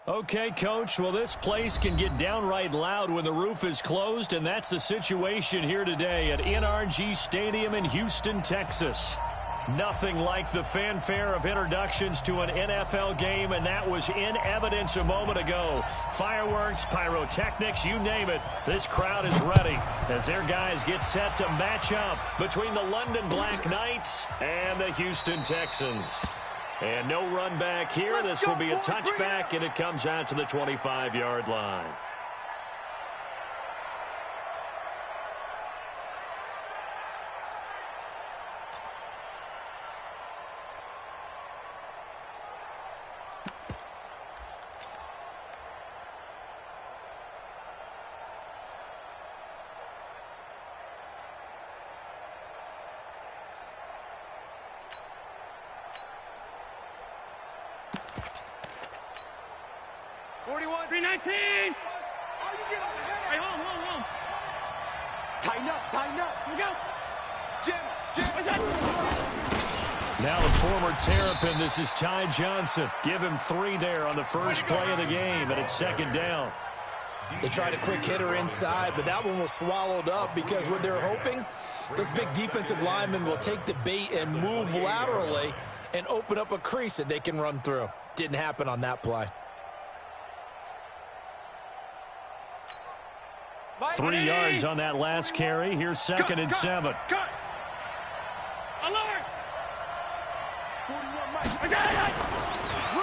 Okay, Coach, well, this place can get downright loud when the roof is closed, and that's the situation here today at NRG Stadium in Houston, Texas. Nothing like the fanfare of introductions to an NFL game, and that was in evidence a moment ago. Fireworks, pyrotechnics, you name it. This crowd is ready as their guys get set to match up between the London Black Knights and the Houston Texans. And no run back here. This will be a touchback, and it comes out to the 25-yard line. Now the former Terrapin, this is Ty Johnson. Give him 3 there on the first play of the game, and it's second down. They tried a quick hitter inside, but that one was swallowed up because what they're hoping, this big defensive lineman will take the bait and move laterally and open up a crease that they can run through. Didn't happen on that play. 3 yards on that last carry. Here's second and 7.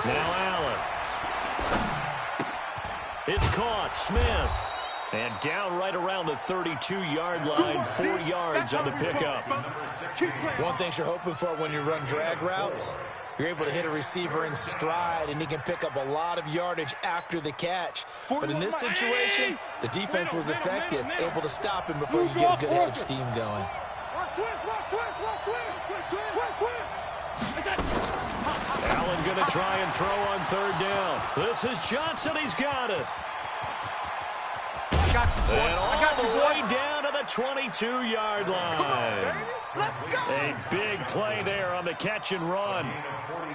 Now Allen. It's caught. Smith. And down right around the 32-yard line. 4 yards on the pickup. One thing you're hoping for when you run drag routes, you're able to hit a receiver in stride, and he can pick up a lot of yardage after the catch. But in this situation, the defense was effective, able to stop him before you get a good head of steam going. Allen going to try and throw on third down. This is Johnson. He's got it. I got you, boy. And all I got you, the boy. way down to the 22-yard line. Come on, baby. Let's go. A big play there on the catch and run.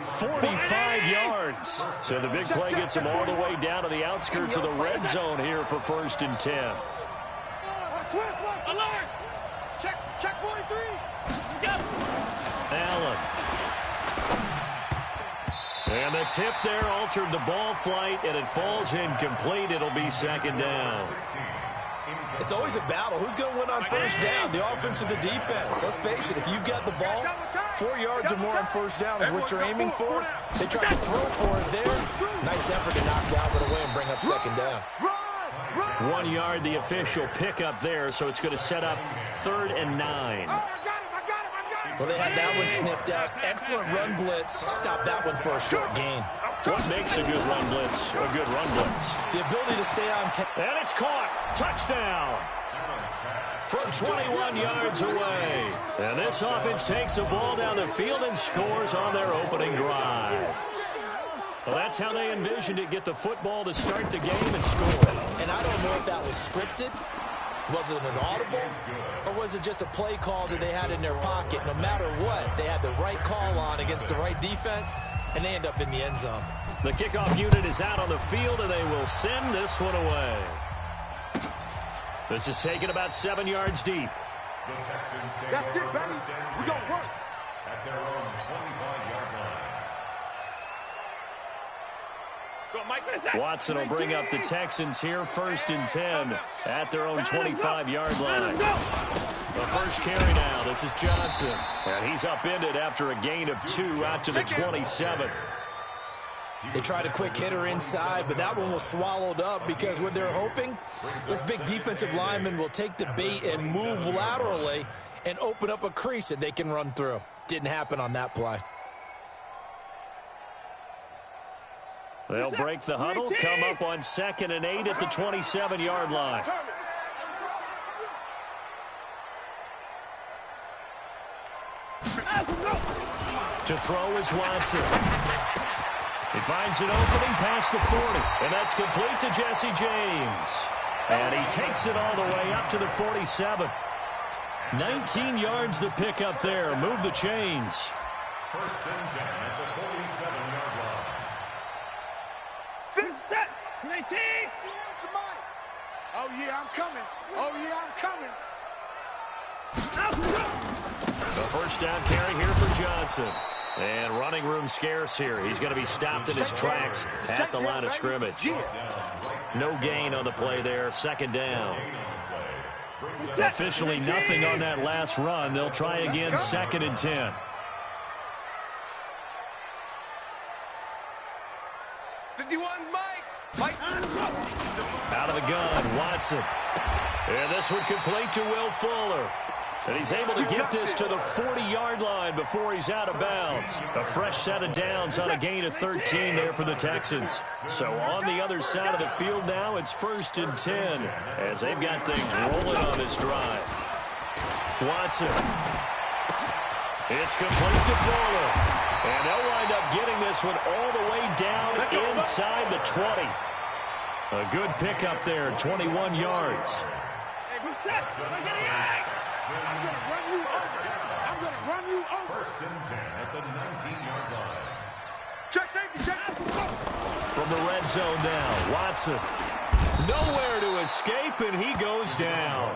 45 yards. So the big play gets him all the way down to the outskirts of the red zone here for 1st and 10. Alert. Check 43. Allen. And the tip there altered the ball flight, and it falls incomplete. It'll be second down. It's always a battle. Who's going to win on first down, the offense or the defense? Let's face it, if you've got the ball, 4 yards or more on first down is what you're aiming for. They tried to throw for it there. Nice effort to knock Dalvin away and bring up second down. 1 yard, the official pickup there, so it's going to set up 3rd and 9. Well, they had that one sniffed out. Excellent run blitz. Stop that one for a short gain. What makes a good run blitz a good run blitz? The ability to stay on. And it's caught. Touchdown. From 21 yards away. And this offense takes the ball down the field and scores on their opening drive. Well, that's how they envisioned it. Get the football to start the game and score. And I don't know if that was scripted. Was it an audible? Or was it just a play call that they had in their pocket? No matter what, they had the right call on against the right defense, and they end up in the end zone. The kickoff unit is out on the field, and they will send this one away. This is taken about 7 yards deep. That's it, baby. We're going to work. At their own 25-yard line. Watson will bring up the Texans here 1st and 10 at their own 25-yard line. The first carry now. This is Johnson. And he's upended after a gain of 2 out to the 27. They tried a quick hitter inside, but that one was swallowed up because what they're hoping, this big defensive lineman will take the bait and move laterally and open up a crease that they can run through. Didn't happen on that play. They'll break the huddle, come up on 2nd and 8 at the 27-yard line. To throw is Watson. He finds an opening past the 40, and that's complete to Jesse James. And he takes it all the way up to the 47. 19 yards the pickup there. Move the chains. 1st and 10 at the 47-yard line. Finish set. 19. Oh, yeah, I'm coming. Oh, yeah, I'm coming. The first down carry here for Johnson. And running room scarce here. He's going to be stopped in his tracks at the line of scrimmage. No gain on the play there. Second down. Officially nothing on that last run. They'll try again, 2nd and 10. 51, Mike. Out of the gun, Watson. And this one complete to Will Fuller. And he's able to get this to the 40-yard line before he's out of bounds. A fresh set of downs on a gain of 13 there for the Texans. So on the other side of the field now, it's 1st and 10 as they've got things rolling on this drive. Watson. It's complete to Fuller. And they'll wind up getting this one all the way down inside the 20. A good pickup there, 21 yards. I'm going to run you over. 1st and 10 at the 19-yard line. Check safety, check. From the red zone now, Watson. Nowhere to escape, and he goes down.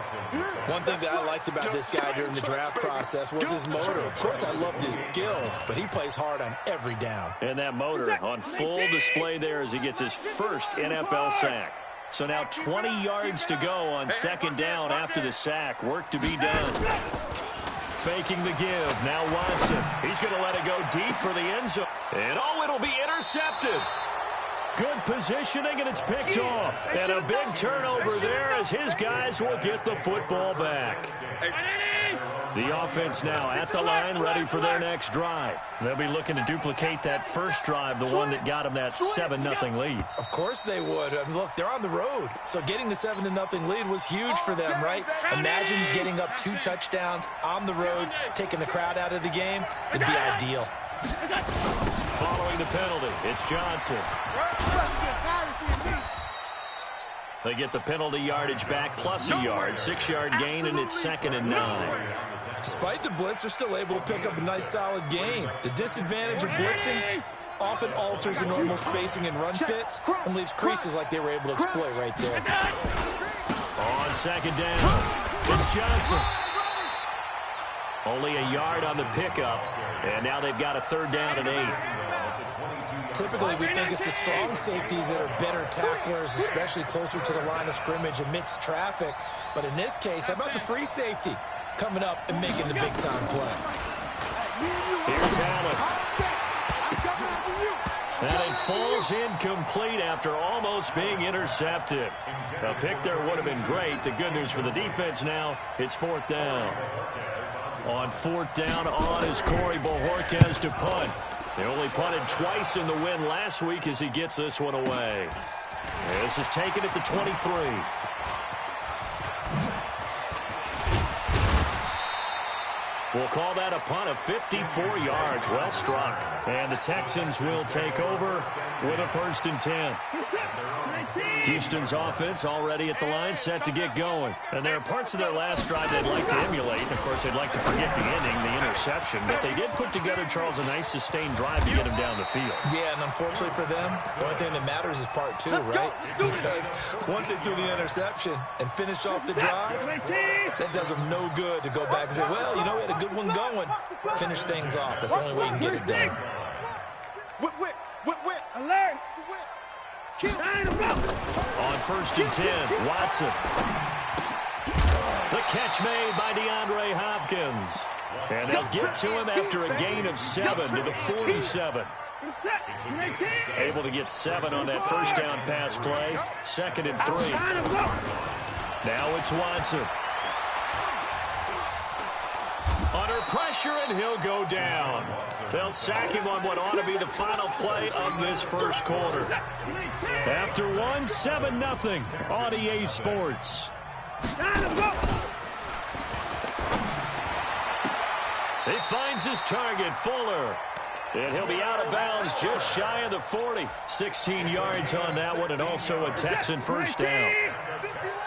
One thing that I liked about this guy during the draft process was his motor. Of course, I loved his skills, but he plays hard on every down. And that motor on full display there as he gets his first NFL sack. So now 20 yards to go on 2nd down after the sack. Work to be done. Faking the give. Now Watson. He's going to let it go deep for the end zone. And oh, it'll be intercepted. Good positioning, and it's picked off. And a big turnover there as his guys will get the football back. The offense now at the line, ready for their next drive. They'll be looking to duplicate that first drive, the one that got them that 7-0 lead. Of course they would. I mean, look, they're on the road. So getting the 7-0 lead was huge for them, right? Imagine getting up 2 touchdowns on the road, taking the crowd out of the game. It'd be ideal. Following the penalty, it's Johnson. They get the penalty yardage back plus a yard, 6-yard gain, and it's 2nd and 9. Despite the blitz, they're still able to pick up a nice, solid gain. The disadvantage of blitzing often alters the normal spacing and run fits and leaves creases like they were able to exploit right there. On 2nd down, it's Johnson. Only a yard on the pickup, and now they've got a 3rd down and 8. Typically, we think it's the strong safeties that are better tacklers, especially closer to the line of scrimmage amidst traffic. But in this case, how about the free safety coming up and making the big-time play? Here's Allen. And it falls incomplete after almost being intercepted. A pick there would have been great. The good news for the defense now, it's 4th down. On 4th down, on is Corey Bojorquez to punt. They only punted twice in the win last week as he gets this one away. This is taken at the 23. We'll call that a punt of 54 yards. Well struck. And the Texans will take over with a 1st and 10. Houston's offense already at the line, set to get going. And there are parts of their last drive they'd like to emulate. Of course, they'd like to forget the ending, the interception. But they did put together, Charles, a nice sustained drive to get him down the field. Yeah, and unfortunately for them, the only thing that matters is part 2, right? Because once they threw the interception and finished off the drive, that does them no good to go back and say, well, you know, we had a good one going. Finish things off. That's the only way you can get it done. Alert! On 1st and 10, Watson. The catch made by DeAndre Hopkins. And they'll get to him after a gain of 7 to the 47. Able to get 7 on that first down pass play. 2nd and 3. Now it's Watson. Under pressure, and he'll go down. They'll sack him on what ought to be the final play of this first quarter. After 1, 7-0 on EA Sports. He finds his target, Fuller. And he'll be out of bounds just shy of the 40. 16 yards on that one, and also a Texan first down.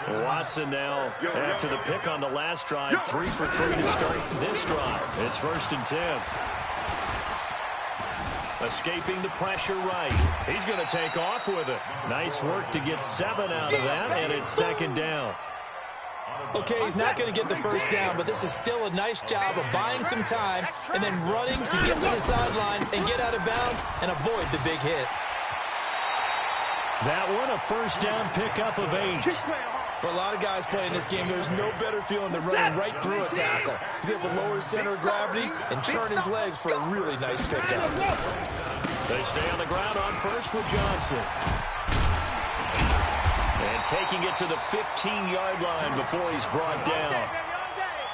Watson now, after the pick on the last drive, 3 for 3 to start this drive. It's 1st and 10. Escaping the pressure right. He's going to take off with it. Nice work to get 7 out of that, and it's second down. Okay, he's not going to get the first down, but this is still a nice job of buying some time and then running to get to the sideline and get out of bounds and avoid the big hit. That one, a first down pickup of 8. For a lot of guys playing this game, there's no better feeling than running right through a tackle. He's able to lower his center of gravity and churn his legs for a really nice pickup. They stay on the ground on first with Johnson. And taking it to the 15-yard line before he's brought down.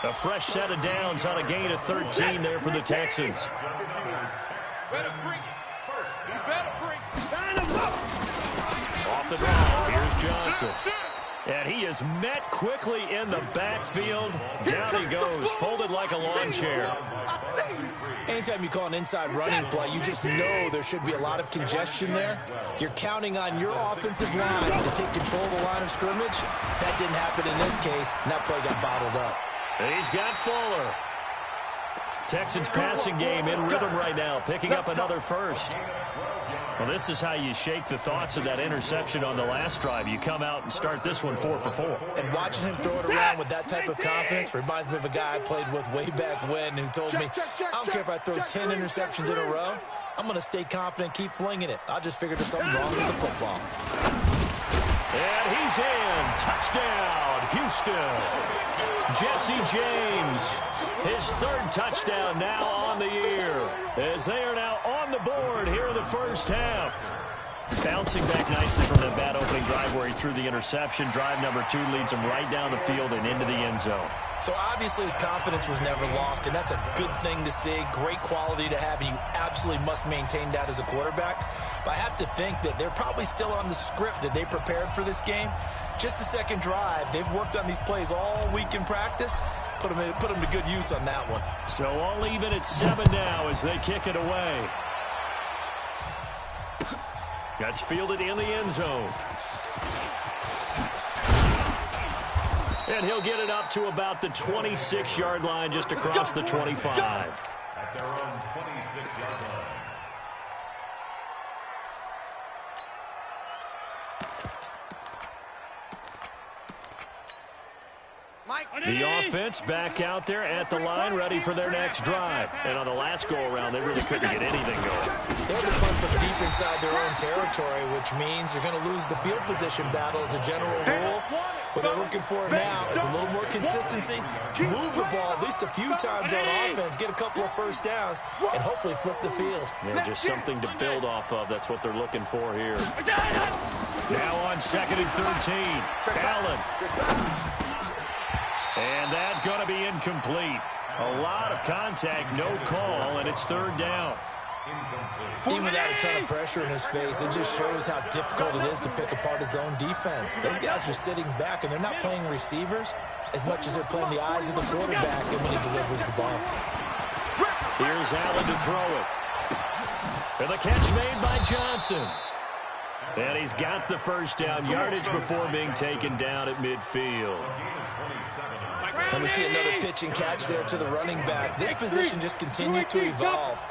A fresh set of downs on a gain of 13 there for the Texans. Off the draw, here's Johnson. And he is met quickly in the backfield. Down he goes, folded like a lawn chair. Anytime you call an inside running play, you just know there should be a lot of congestion there. You're counting on your offensive line to take control of the line of scrimmage. That didn't happen in this case, and that play got bottled up. He's got Fuller. Texans passing game in rhythm right now, picking up another first. Well, this is how you shake the thoughts of that interception on the last drive. You come out and start this one 4 for 4. And watching him throw it around with that type of confidence reminds me of a guy I played with way back when who told me, I don't care if I throw 10 interceptions in a row. I'm going to stay confident, keep flinging it. I just figured there's something wrong with the football. And he's in. Touchdown, Houston. Jesse James, his 3rd touchdown now on the year, as they are now on the board here in the first half. Bouncing back nicely from that bad opening drive where he threw the interception. Drive number 2 leads him right down the field and into the end zone. So obviously his confidence was never lost, and that's a good thing to see, great quality to have, and you absolutely must maintain that as a quarterback. But I have to think that they're probably still on the script that they prepared for this game. Just the second drive, they've worked on these plays all week in practice. Put them to good use on that one. So all even at 7 now as they kick it away. That's fielded in the end zone. And he'll get it up to about the 26-yard line, just across the 25. At their own 26-yard line. The offense back out there at the line, ready for their next drive. And on the last go-around, they really couldn't get anything going. They had to punt from deep inside their own territory, which means you're going to lose the field position battle as a general rule. What they're looking for now is a little more consistency, move the ball at least a few times on offense, get a couple of first downs, and hopefully flip the field. Yeah, just something to build off of. That's what they're looking for here. Now on 2nd and 13. Allen. And that's going to be incomplete. A lot of contact, no call, and it's 3rd down. Even without a ton of pressure in his face, it just shows how difficult it is to pick apart his own defense. Those guys are sitting back, and they're not playing receivers as much as they're playing the eyes of the quarterback and when he delivers the ball. Here's Allen to throw it. And the catch made by Johnson. And he's got the first down, yardage before being taken down at midfield. And we see another pitch and catch there to the running back. This position just continues to evolve.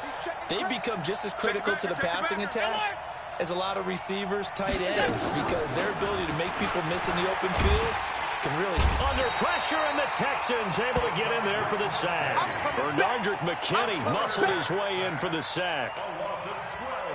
They become just as critical to the passing attack as a lot of receivers, tight ends, because their ability to make people miss in the open field can really... Under pressure, and the Texans able to get in there for the sack. Bernardrick McKinney muscled his way in for the sack.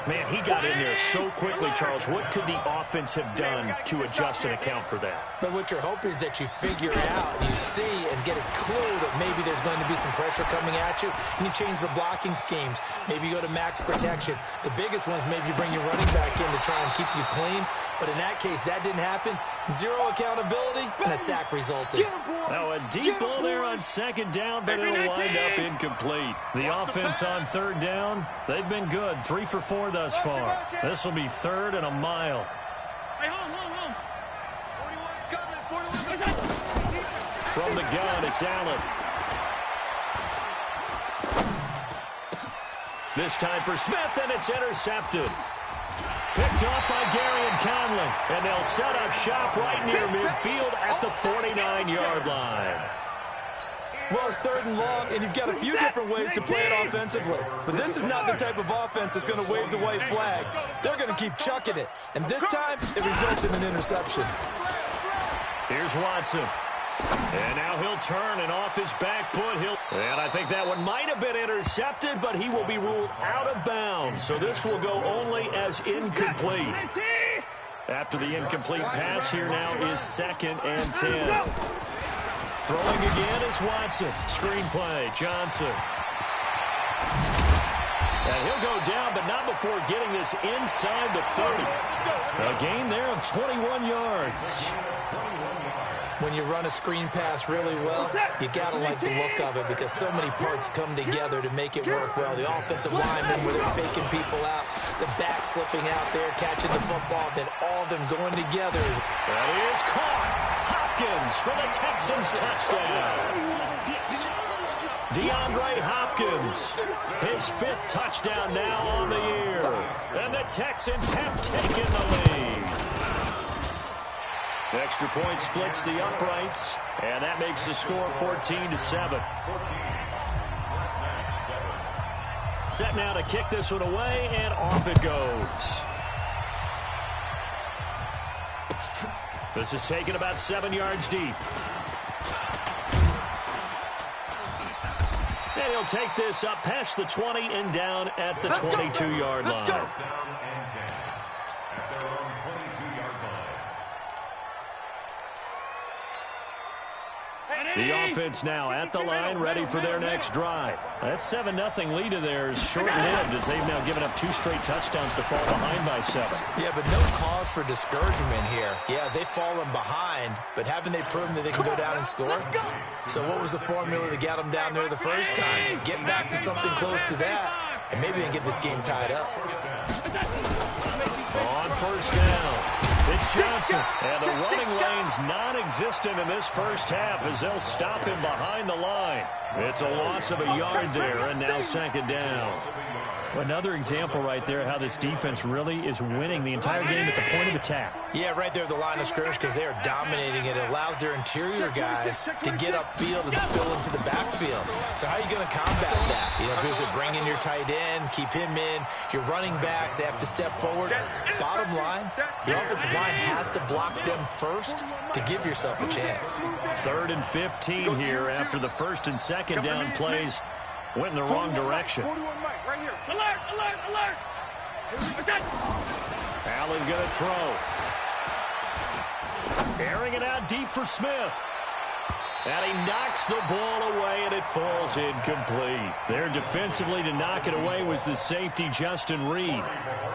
Man, he got in there so quickly, Charles. What could the offense have done to adjust and account for that? But what you're hoping is that you figure out, you see, and get a clue that maybe there's going to be some pressure coming at you, and you change the blocking schemes. Maybe you go to max protection. The biggest one is maybe you bring your running back in to try and keep you clean. But in that case, that didn't happen. Zero accountability, and a sack resulted. Now, a deep ball there on 2nd down, but it'll wind up incomplete. The offense on 3rd down, they've been good. 3 for 4 thus far. This will be 3rd and a mile. From the gun, it's Allen. This time for Smith, and it's intercepted. Picked off by Gary and Conley, and they'll set up shop right near midfield at the 49-yard line. Well, it's 3rd and long, and you've got a few different ways to play it offensively. But this is not the type of offense that's going to wave the white flag. They're going to keep chucking it. And this time, it results in an interception. Here's Watson. And now he'll turn, and off his back foot, and I think that one might have been intercepted, but he will be ruled out of bounds. So this will go only as incomplete. After the incomplete pass, here now is 2nd and 10. Throwing again is Watson. Screen play, Johnson. And he'll go down, but not before getting this inside the 30. A gain there of 21 yards. When you run a screen pass really well, you got to like the look of it because so many parts come together to make it work well. The offensive linemen, where they're faking people out, the back slipping out there, catching the football, then all of them going together. That is caught. Hopkins for the Texans touchdown. DeAndre Hopkins, his 5th touchdown now on the year. And the Texans have taken the lead. Extra point splits the uprights, and that makes the score 14-7. Set now to kick this one away, and off it goes. This is taken about 7 yards deep. And he'll take this up past the 20 and down at the 22-yard line. The offense now at the line, ready for their next drive. That 7-0 lead of theirs short-lived as they've now given up 2 straight touchdowns to fall behind by 7. Yeah, but no cause for discouragement here. Yeah, they've fallen behind, but haven't they proven that they can go down and score? So what was the formula that got them down there the first time? Get back to something close to that, and maybe they can get this game tied up. On 1st down. It's Johnson, and the running lane's non-existent in this first half as they'll stop him behind the line. It's a loss of a yard there, and now 2nd down. Another example right there how this defense really is winning the entire game at the point of attack. Yeah, right there at the line of scrimmage because they are dominating it. It allows their interior guys to get upfield and spill into the backfield. So how are you going to combat that? You know, there's a bring in your tight end, keep him in. Your running backs, they have to step forward. Bottom line, the offensive line has to block them first to give yourself a chance. 3rd and 15 here after the 1st and 2nd down plays went in the wrong direction. Alert, alert, alert! Allen going to throw. Airing it out deep for Smith. And he knocks the ball away, and it falls incomplete. There defensively to knock it away was the safety, Justin Reed.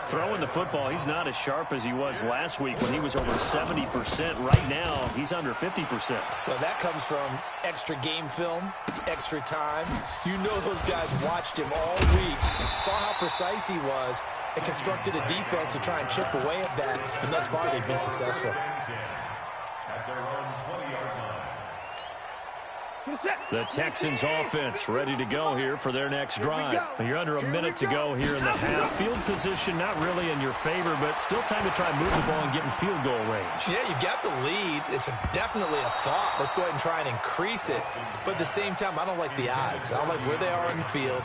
Throwing the football, he's not as sharp as he was last week when he was over 70%. Right now, he's under 50%. Well, that comes from extra game film, extra time. You know those guys watched him all week, saw how precise he was, and constructed a defense to try and chip away at that. And thus far, they've been successful. The Texans offense ready to go here for their next drive. You're under a minute to go here in the half. Field position not really in your favor, but still time to try and move the ball and get in field goal range. Yeah, you got the lead. It's definitely a thought. Let's go ahead and try and increase it. But at the same time, I don't like the odds. I don't like where they are in the field.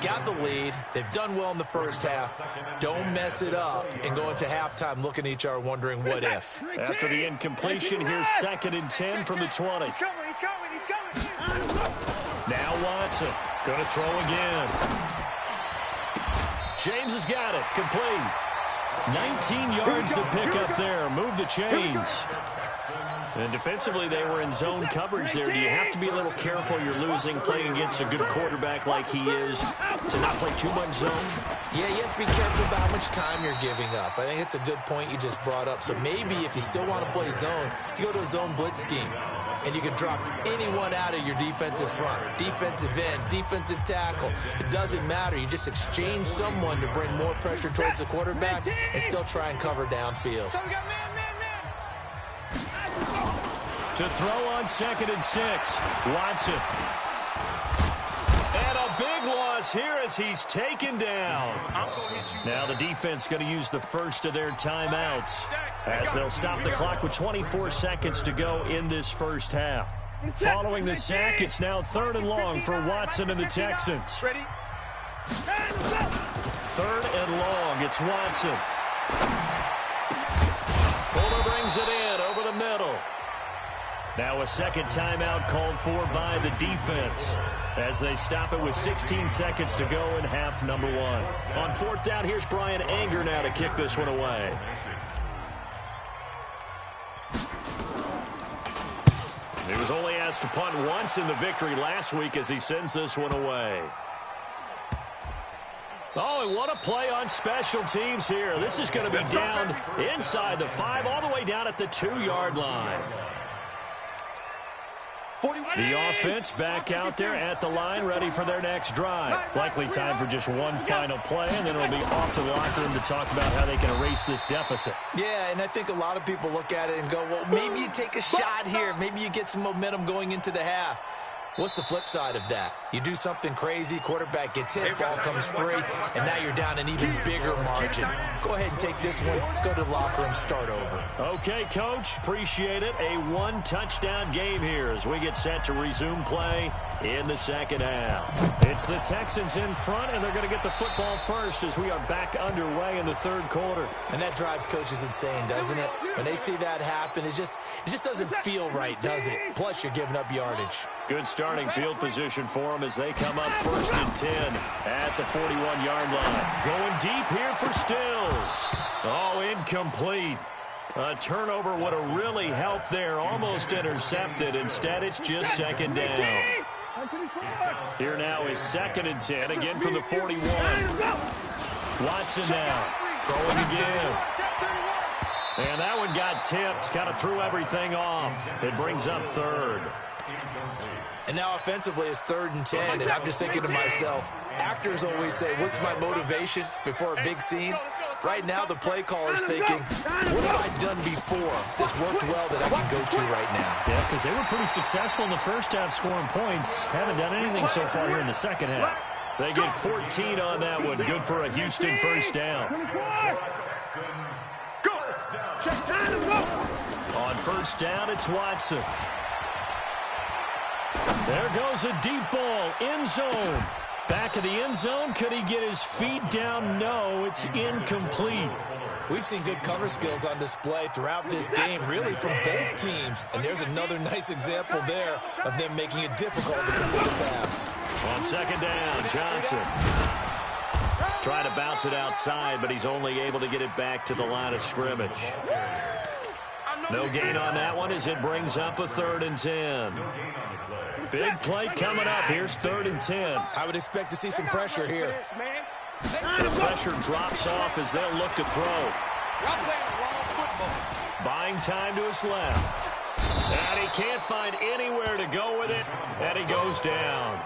Got the lead. They've done well in the first half. Don't mess it up and go into halftime looking at each other wondering what if. After the incompletion, here's 2nd and 10 from the 20. He's coming, he's coming, he's coming. Now Watson going to throw again. James has got it. Complete. 19 yards to pick up there. Move the chains. And defensively, they were in zone coverage there. Do you have to be a little careful? You're losing, playing against a good quarterback like he is, to not play too much zone? Yeah, you have to be careful about how much time you're giving up. I think it's a good point you just brought up. So maybe if you still want to play zone, you go to a zone blitz scheme. And you can drop anyone out of your defensive front, defensive end, defensive tackle. It doesn't matter. You just exchange someone to bring more pressure towards the quarterback and still try and cover downfield. So we got man. To throw on 2nd and 6. Watson. And a big loss here as he's taken down. Now the defense going to use the first of their timeouts as they'll stop the clock with 24 seconds to go in this first half. Following the sack, it's now 3rd and long for Watson and the Texans. 3rd and long, it's Watson. Fuller brings it in over the middle. Now a second timeout called for by the defense as they stop it with 16 seconds to go in half number 1. On 4th down, here's Brian Anger now to kick this one away. He was only asked to punt once in the victory last week as he sends this one away. Oh, and what a play on special teams here. This is going to be down inside the 5, all the way down at the 2-yard line. The offense back out there at the line, ready for their next drive. Likely time for just one final play, and then it'll be off to the locker room to talk about how they can erase this deficit. Yeah, and I think a lot of people look at it and go, well, maybe you take a shot here. Maybe you get some momentum going into the half. What's the flip side of that? You do something crazy, quarterback gets hit, ball comes free, and now you're down an even bigger margin. Go ahead and take this one, go to the locker room, start over. Okay, Coach, appreciate it. A 1-touchdown game here as we get set to resume play in the second half. It's the Texans in front, and they're going to get the football first as we are back underway in the 3rd quarter. And that drives coaches insane, doesn't it? When they see that happen, it just doesn't feel right, does it? Plus, you're giving up yardage. Good starting field position for them as they come up 1st and 10 at the 41-yard line. Going deep here for Stills. Oh, incomplete. A turnover would have really helped there. Almost intercepted. Instead, it's just 2nd down. Here now is 2nd and 10, again from the 41. Watson now, throwing again. And that one got tipped, kind of threw everything off. It brings up 3rd. And now offensively it's 3rd and 10, and I'm just thinking to myself, actors always say, what's my motivation before a big scene? Right now the play caller's thinking, what have I done before that's worked well that I can go to right now? Yeah, because they were pretty successful in the first half scoring points. Haven't done anything so far here in the second half. They get 14 on that one. Good for a Houston 1st down. On 1st down, it's Watson. There goes a deep ball, end zone. Back of the end zone, could he get his feet down? No, it's incomplete. We've seen good cover skills on display throughout this game, really from both teams. And there's another nice example there of them making it difficult to complete a pass. On 2nd down, Johnson. Trying to bounce it outside, but he's only able to get it back to the line of scrimmage. No gain on that one as it brings up a 3rd and 10. Big play coming up. Here's 3rd and 10. I would expect to see some pressure here. The pressure drops off as they'll look to throw. Buying time to his left. And he can't find anywhere to go with it, and he goes down.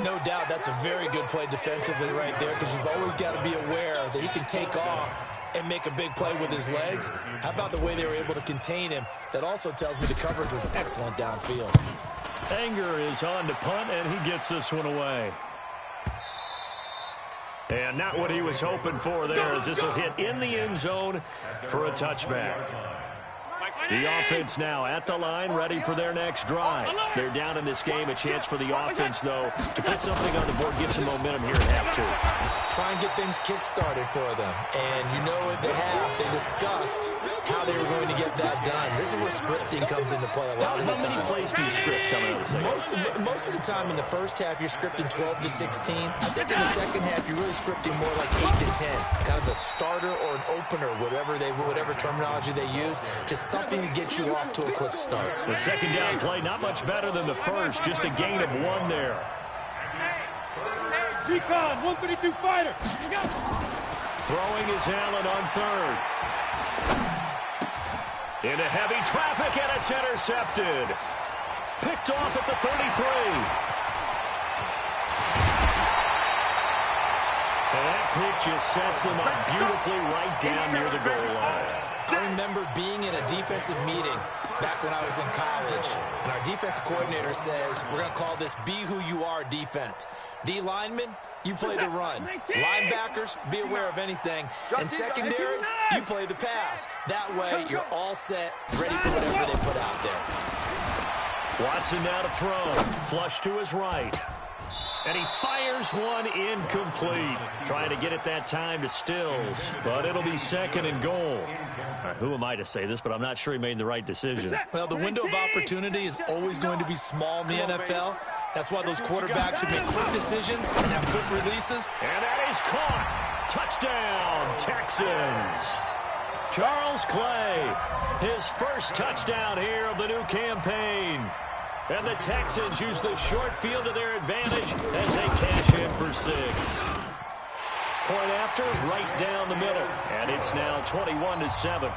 No doubt that's a very good play defensively right there, because you've always got to be aware that he can take off and make a big play with his legs. How about the way they were able to contain him? That also tells me the coverage was excellent downfield. Anger is on to punt, and he gets this one away. And not what he was hoping for there, as this will hit in the end zone for a touchback. The offense now at the line, ready for their next drive. They're down in this game. A chance for the offense, though, to put something on the board, get some momentum here in half 2. Try and get things kick-started for them. And you know at the half, they discussed how they were going to get that done. This is where scripting comes into play a lot of the time. How many plays do you script coming out of the second? Most of the time in the first half, you're scripting 12 to 16. I think in the second half, you're really scripting more like 8 to 10. Kind of a starter or an opener, whatever terminology they use. Just something to get you off to a quick start. The 2nd down play, not much better than the first. Just a gain of 1 there. G-Con, 132 fighter. Throwing is Allen on 3rd. Into heavy traffic, and it's intercepted. Picked off at the 33. And that pick just sets him up beautifully right down near the goal line. I remember being in a defensive meeting back when I was in college, and our defensive coordinator says, we're going to call this Be Who You Are defense. D linemen, you play the run. Linebackers, be aware of anything. And secondary, you play the pass. That way, you're all set, ready for whatever they put out there. Watson now to throw. Flush to his right. And he fires one incomplete. Trying to get it that time to Stills. But it'll be 2nd and goal. All right, who am I to say this, but I'm not sure he made the right decision. Well, the window of opportunity is always going to be small in the NFL. That's why those quarterbacks who make quick decisions and have quick releases. And that is caught. Touchdown, Texans. Charles Clay, his first touchdown here of the new campaign. And the Texans use the short field to their advantage as they cash in for 6. Point after, right down the middle. And it's now 21-7.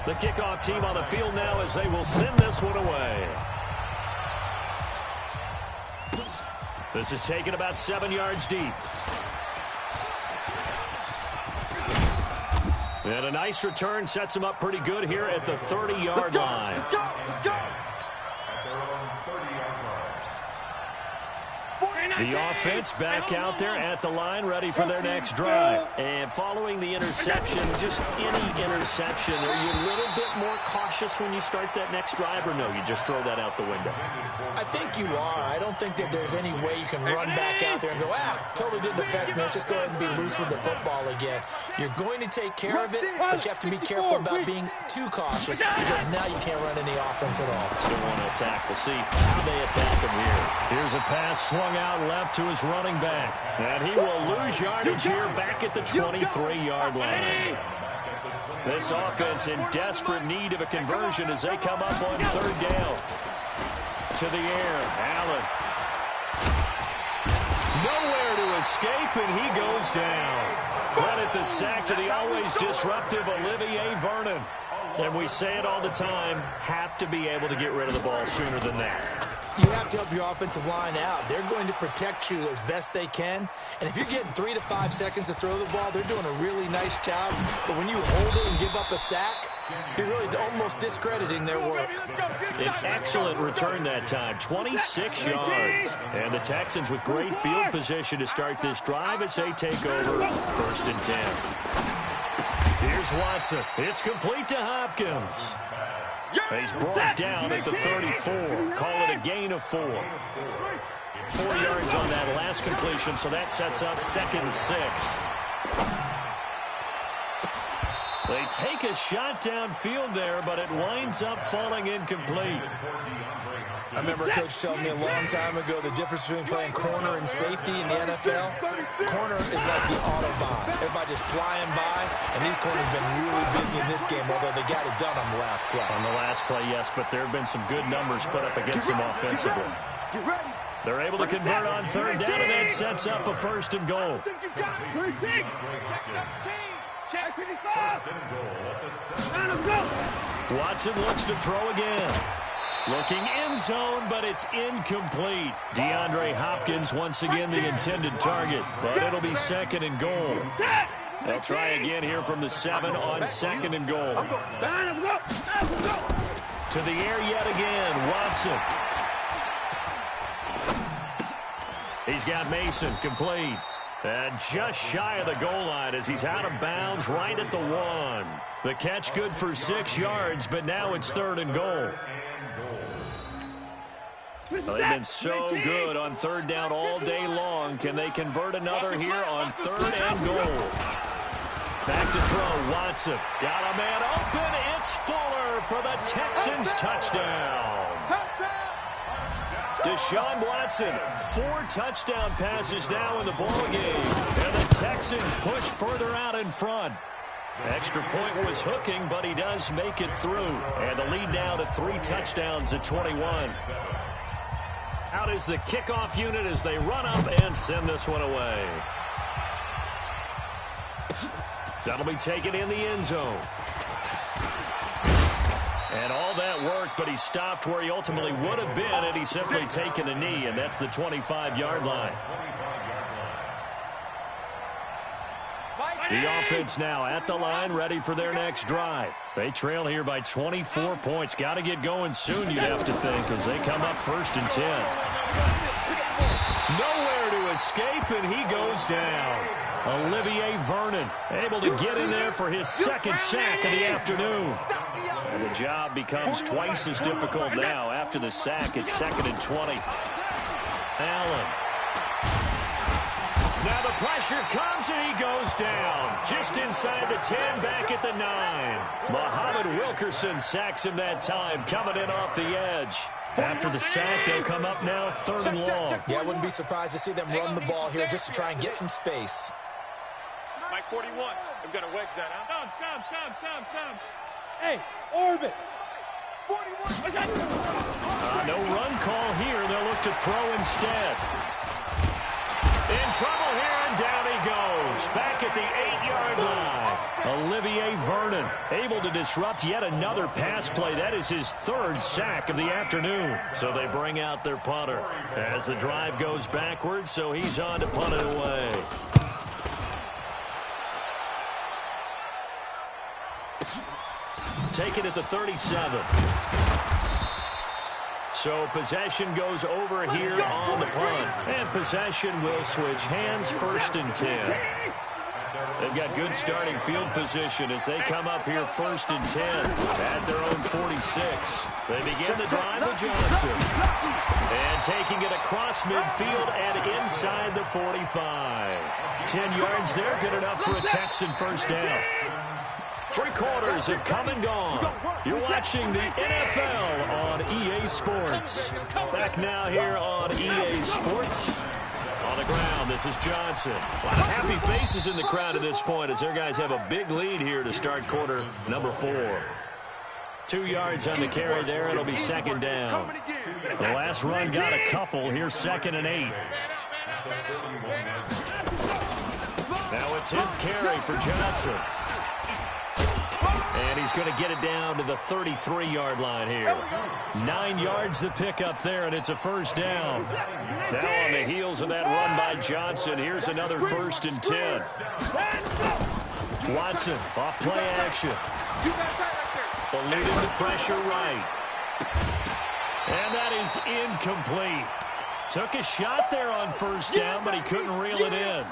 The kickoff team on the field now as they will send this one away. This is taken about 7 yards deep. And a nice return sets him up pretty good here at the 30-yard line. Let's go. At their own 30-yard line. The offense back out there at the line, ready for their next drive. And following the interception, just any interception, are you a little bit more cautious when you start that next drive, or no, you just throw that out the window? I think you are. I don't think that there's any way you can run back out there and go, totally didn't affect me. Let's just go ahead and be loose with the football again. You're going to take care of it, but you have to be careful about being too cautious because now you can't run any offense at all. Still want to attack. We'll see how they attack him here. Here's a pass swung out left to his running back. And he will lose yardage here back at the 23-yard line. This offense in desperate need of a conversion as they come up on 3rd down. To the air, Allen. Nowhere to escape, and he goes down. Credit the sack to the always disruptive Olivier Vernon. And we say it all the time, have to be able to get rid of the ball sooner than that. You have to help your offensive line out. They're going to protect you as best they can. And if you're getting 3 to 5 seconds to throw the ball, they're doing a really nice job. But when you hold it and give up a sack, you're really almost discrediting their work. An excellent return that time, 26 yards. And the Texans with great field position to start this drive as they take over 1st and 10. Here's Watson. It's complete to Hopkins. He's brought down at the 34. Call it a gain of 4. 4 yards on that last completion, so that sets up 2nd and 6. They take a shot downfield there, but it winds up falling incomplete. I remember a coach telling me a long time ago the difference between playing corner and safety in the NFL. Corner is like the Autobahn. Everybody just flying by, and these corners have been really busy in this game, although they got it done on the last play. On the last play, yes, but there have been some good numbers put up against them offensively. They're able to convert on 3rd down, and that sets up a 1st and goal. Watson looks to throw again. Looking end zone, but it's incomplete. DeAndre Hopkins once again the intended target, but it'll be 2nd and goal. They'll try again here from the 7 on 2nd and goal. To the air yet again, Watson. He's got Mason complete. And just shy of the goal line as he's out of bounds right at the 1. The catch good for 6 yards, but now it's 3rd and goal. Well, they've been so good on 3rd down all day long. Can they convert another here on 3rd and goal? Back to throw, Watson. Got a man open. It's Fuller for the Texans touchdown. Deshaun Watson, 4 touchdown passes now in the ballgame. And the Texans push further out in front. Extra point was hooking, but he does make it through. And the lead now to 3 touchdowns at 21. Out is the kickoff unit as they run up and send this one away. That'll be taken in the end zone. And all that work, but he stopped where he ultimately would have been had he simply taken a knee, and that's the 25-yard line. The offense now at the line, ready for their next drive. They trail here by 24 points. Got to get going soon, you'd have to think, as they come up 1st and 10. Nowhere to escape, and he goes down. Olivier Vernon able to get in there for his 2nd sack of the afternoon. And the job becomes twice as difficult now. After the sack, it's 2nd and 20. Allen. Now the pressure comes and he goes down. Just inside the 10, back at the 9. Muhammad Wilkerson sacks him that time, coming in off the edge. After the sack, they'll come up now 3rd and long. Yeah, I wouldn't be surprised to see them run the ball here just to try and get some space. Mike 41. They've got to wedge that out. Some. Hey, orbit. 41. No run call here. They'll look to throw instead. In trouble here, and down he goes. Back at the 8-yard line. Olivier Vernon able to disrupt yet another pass play. That is his 3rd sack of the afternoon. So they bring out their punter as the drive goes backwards, so he's on to punt it away. Take it at the 37. So possession goes over here on the punt. And possession will switch hands, 1st and 10. They've got good starting field position as they come up here 1st and 10 at their own 46. They begin the drive with Johnson. And taking it across midfield and inside the 45. 10 yards there, good enough for a Texan 1st down. 3 quarters have come and gone. You're watching the NFL on EA Sports. Back now here on EA Sports. On the ground, this is Johnson. A lot of happy faces in the crowd at this point as their guys have a big lead here to start quarter number 4. 2 yards on the carry there. It'll be 2nd down. The last run got a couple. Here's 2nd and 8. Now a 10th carry for Johnson. And he's going to get it down to the 33-yard line here. 9 yards the pickup there, and it's a 1st down. Now on the heels of that run by Johnson, here's another 1st and 10. Watson off play action. Eluding the pressure right. And that is incomplete. Took a shot there on 1st down, but he couldn't reel it in.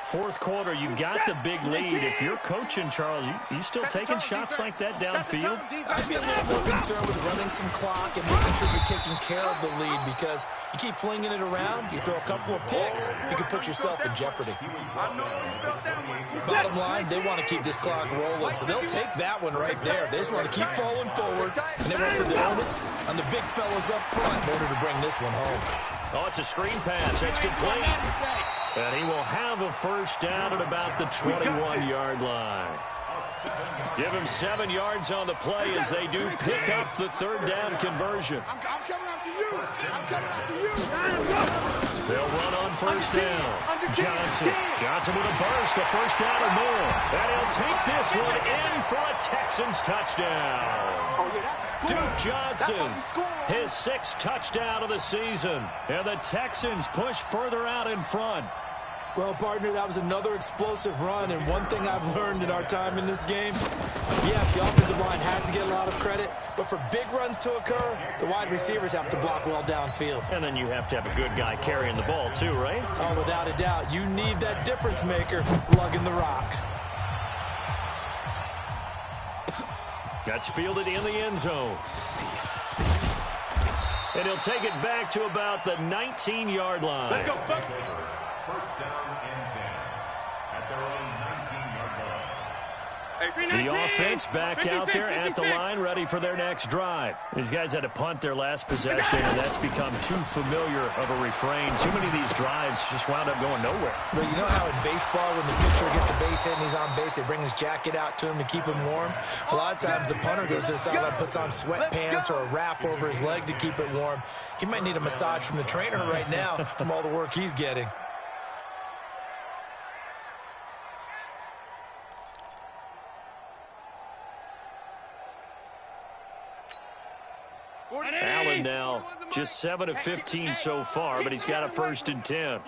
4th quarter, you've got the big lead. If you're coaching, Charles, you still taking shots like that downfield? I'd be a little more concerned with running some clock and making sure you're taking care of the lead, because you keep flinging it around, you throw a couple of picks, you can put yourself in jeopardy. Bottom line, they want to keep this clock rolling, so they'll take that one right there. They just want to keep falling forward, and they want to put the onus on the big fellas up front in order to bring this one home. Oh, it's a screen pass. That's complete. And he will have a 1st down at about the 21-yard line. Give him 7 yards on the play as they do pick up the 3rd down conversion. I'm coming after you. I'm coming after you. They'll run on 1st down. Johnson with a burst, a 1st down or more. And he'll take this one in for a Texans touchdown. Duke Johnson, his 6th touchdown of the season. And the Texans push further out in front. Well, partner, that was another explosive run, and one thing I've learned in our time in this game, yes, the offensive line has to get a lot of credit, but for big runs to occur, the wide receivers have to block well downfield. And then you have to have a good guy carrying the ball too, right? Oh, without a doubt. You need that difference maker lugging the rock. That's fielded in the end zone. And he'll take it back to about the 19-yard line. Let's go, folks. 1st down and 10 at their own 19-yard line. The offense back out there at the line, ready for their next drive. These guys had to punt their last possession, and that's become too familiar of a refrain. Too many of these drives just wound up going nowhere. Well, you know how in baseball, when the pitcher gets a base hit and he's on base, they bring his jacket out to him to keep him warm? A lot of times the punter goes to the sideline, puts on sweatpants or a wrap over his leg to keep it warm. He might need a massage from the trainer right now from all the work he's getting. Allen now just 7 of 15 so far, but he's got a 1st and 10.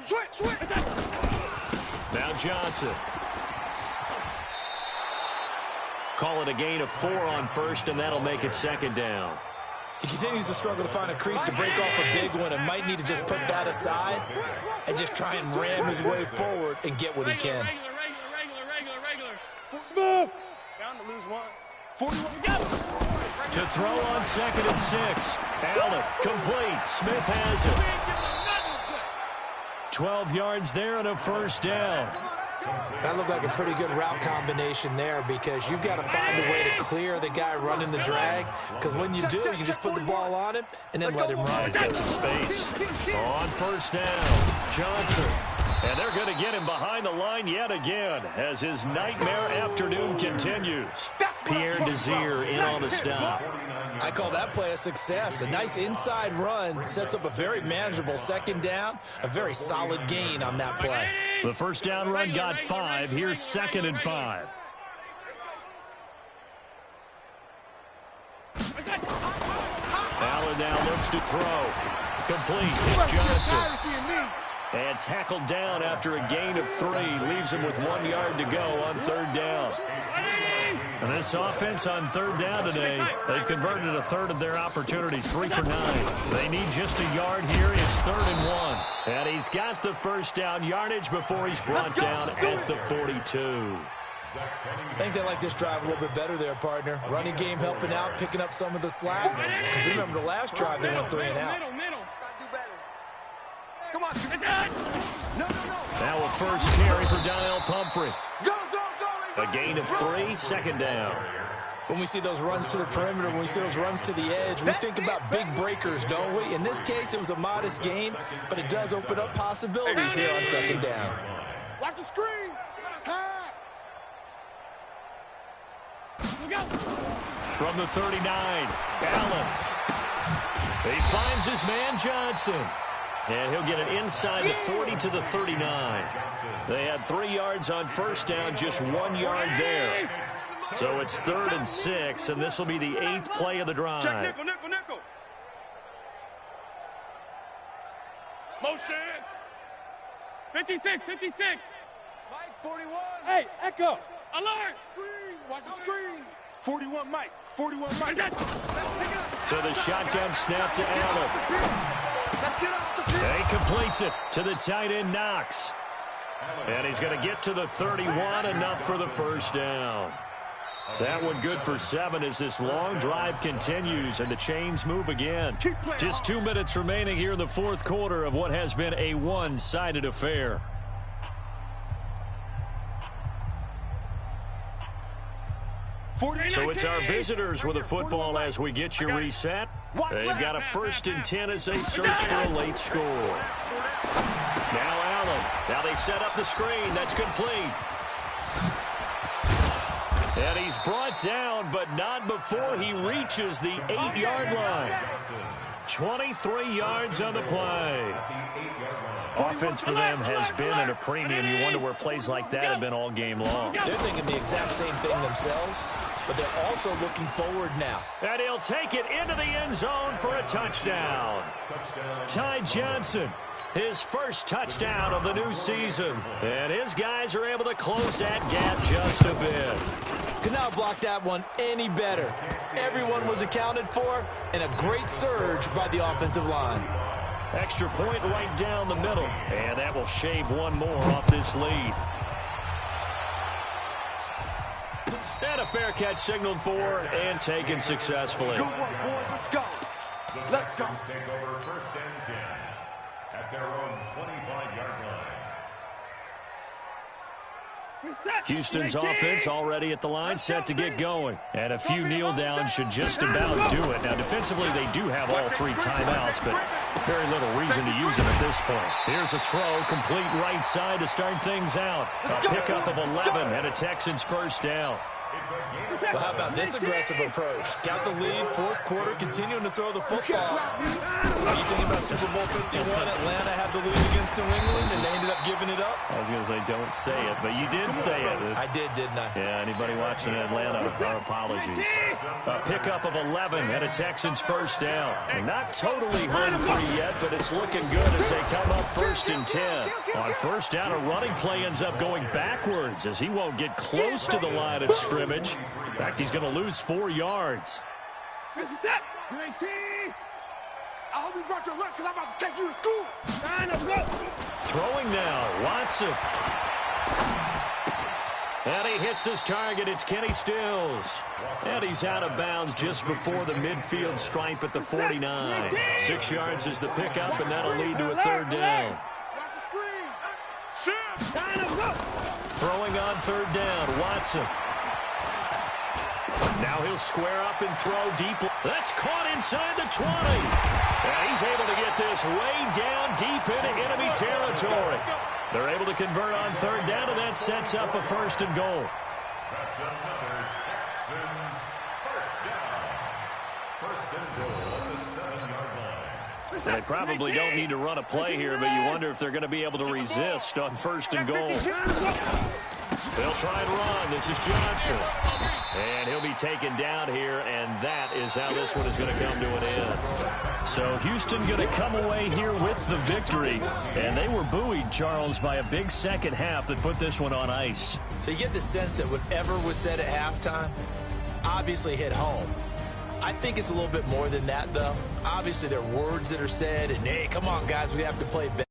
Now Johnson. Call it a gain of 4 on 1st, and that'll make it 2nd down. He continues to struggle to find a crease to break off a big one and might need to just put that aside and just try and ram his way forward and get what he can. Smooth. Down to lose 1. To throw on 2nd and 6. Allen, complete. Smith has it. 12 yards there and a first down. That looked like a pretty good route combination there because you've got to find a way to clear the guy running the drag, because when you do, you just put the ball on him and then let him run. He's got some space. On first down, Johnson. And they're going to get him behind the line yet again as his nightmare afternoon continues. Pierre Desir in on the stop. I call that play a success. A nice inside run sets up a very manageable 2nd down. A very solid gain on that play. The first down run got 5. Here's 2nd and 5. Allen now looks to throw. Complete. It's Johnson. And tackled down after a gain of 3. Leaves him with 1 yard to go on 3rd down. And this offense on 3rd down today, they've converted 1/3 of their opportunities, 3 for 9. They need just a yard here. It's 3rd and 1. And he's got the first down yardage before he's brought down at the 42. I think they like this drive a little bit better there, partner. Running game helping out, picking up some of the slack. Because remember the last drive, they went 3 and out. Come on. Now a first carry for Donnell Pumphrey. Go. A gain of 3, 2nd down. When we see those runs to the perimeter, when we see those runs to the edge, we think about big breakers, don't we? In this case, it was a modest gain, but it does open up possibilities here on 2nd down. Watch the screen. Pass. From the 39, Allen. He finds his man Johnson. And he'll get it inside the 40 to the 39. They had 3 yards on first down, just 1 yard there. So it's 3rd and 6, and this will be the 8th play of the drive. Check nickel. Motion. 56. Mike, 41. Hey, echo. Alert. Screen. Watch the screen. 41 Mike. To the shotgun snap to Allen. Let's get off the field. And he completes it to the tight end, Knox. And he's going to get to the 31, enough for the first down. That one good for 7 as this long drive continues and the chains move again. Just 2 minutes remaining here in the 4th quarter of what has been a one-sided affair. So it's our visitors with a football as we get you reset. They've got a 1st and 10 as they search for a late score. Now Allen. Now they set up the screen. That's complete. And he's brought down, but not before he reaches the 8-yard line. 23 yards on the play. Offense for them has been at a premium. You wonder where plays like that have been all game long. They're thinking the exact same thing themselves, but they're also looking forward now. And he'll take it into the end zone for a touchdown. Ty Johnson, his first touchdown of the new season. And his guys are able to close that gap just a bit. Could not block that one any better. Everyone was accounted for, and a great surge by the offensive line. Extra point right down the middle. And that will shave one more off this lead. And a fair catch signaled for and taken successfully. Good work, boys. Let's go. Let's go. Take over 1st and 10 at their own 25-yard line. Houston's offense already at the line, set to get going. And a few kneel downs should just about do it. Now, defensively, they do have all 3 timeouts, but very little reason to use them at this point. Here's a throw, complete right side to start things out. A pickup of 11 and a Texans first down. Well, how about this aggressive approach? Got the lead, 4th quarter, continuing to throw the football. What do you think about Super Bowl 51? Atlanta had the lead against New England, and they ended up giving it up. I was going to say, don't say it, but you did say it. I did, didn't I? Yeah, anybody watching in Atlanta, our apologies. A pickup of 11 and a Texans first down. And not totally home free yet, but it's looking good as they come up 1st and 10. On first down, a running play ends up going backwards as he won't get close to the line of scrimmage. In fact, he's going to lose 4 yards. This is it. You ain't team. I hope you brought your lunch because I'm about to take you to school. Let's go. Throwing now, Watson. And he hits his target. It's Kenny Stills. And he's out of bounds just before the midfield stripe at the 49. 6 yards is the pickup, and that'll lead to a third down. Throwing on third down, Watson. Now he'll square up and throw deep. That's caught inside the 20. And he's able to get this way down deep into enemy territory. They're able to convert on third down, and that sets up a 1st and goal. That's another Texans first down. 1st and goal at the 7-yard line. They probably don't need to run a play here, but you wonder if they're going to be able to resist on 1st and goal. They'll try and run. This is Johnson. And he'll be taken down here, and that is how this one is going to come to an end. So Houston going to come away here with the victory. And they were buoyed, Charles, by a big second half that put this one on ice. So you get the sense that whatever was said at halftime obviously hit home. I think it's a little bit more than that, though. Obviously, there are words that are said, and, hey, come on, guys, we have to play better.